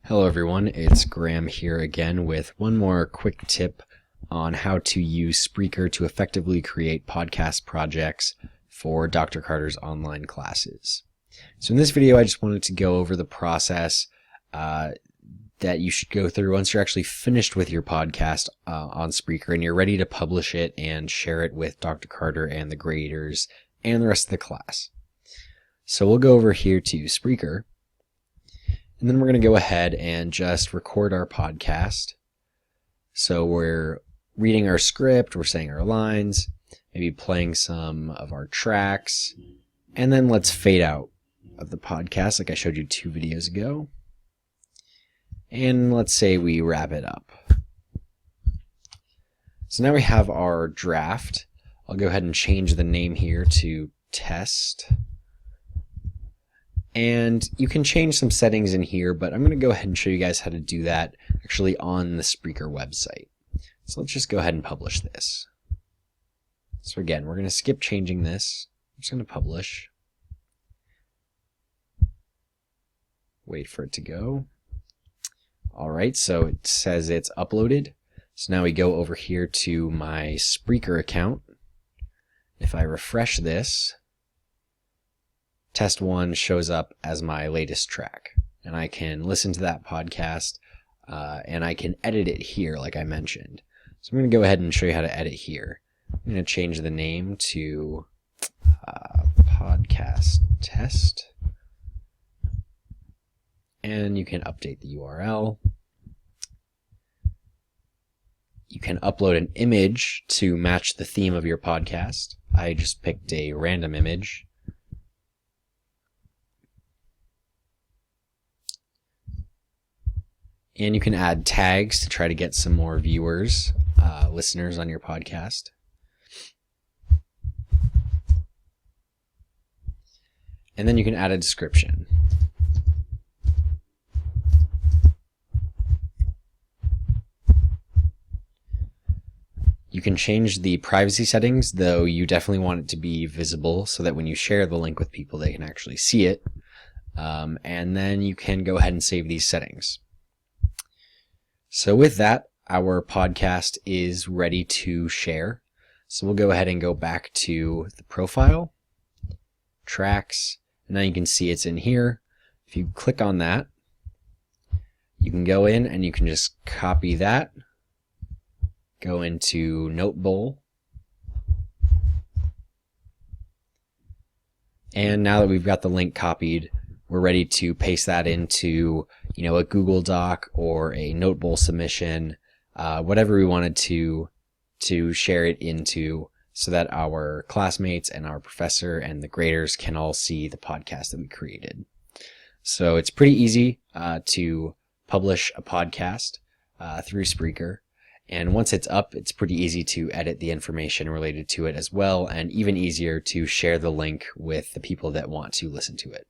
Hello everyone, it's Graham here again with one more quick tip on how to use Spreaker to effectively create podcast projects for Dr. Carter's online classes. So in this video, I just wanted to go over the process that you should go through once you're actually finished with your podcast on Spreaker and you're ready to publish it and share it with Dr. Carter and the graders and the rest of the class. So we'll go over here to Spreaker. And then we're going to go ahead and just record our podcast. So we're reading our script, we're saying our lines, maybe playing some of our tracks, and then let's fade out of the podcast like I showed you 2 videos ago. And let's say we wrap it up. So now we have our draft. I'll go ahead and change the name here to test. And you can change some settings in here, but I'm going to go ahead and show you guys how to do that actually on the Spreaker website. So let's just go ahead and publish this. So again, we're going to skip changing this. I'm just going to publish. Wait for it to go. All right, so it says it's uploaded. So now we go over here to my Spreaker account. If I refresh this, Test 1 shows up as my latest track, and I can listen to that podcast and I can edit it here like I mentioned. So I'm going to go ahead and show you how to edit here. I'm going to change the name to podcast test, and you can update the URL. You can upload an image to match the theme of your podcast. I just picked a random image. And you can add tags to try to get some more viewers, listeners on your podcast. And then you can add a description. You can change the privacy settings, though you definitely want it to be visible so that when you share the link with people, they can actually see it. And then you can go ahead and save these settings. So with that, our podcast is ready to share. So we'll go ahead and go back to the profile, tracks, and now you can see it's in here. If you click on that, you can go in and you can just copy that, go into Notebowl, and now that we've got the link copied, we're ready to paste that into, a Google Doc or a Notebowl submission, whatever we wanted to share it into so that our classmates and our professor and the graders can all see the podcast that we created. So it's pretty easy to publish a podcast through Spreaker. And once it's up, it's pretty easy to edit the information related to it as well, and even easier to share the link with the people that want to listen to it.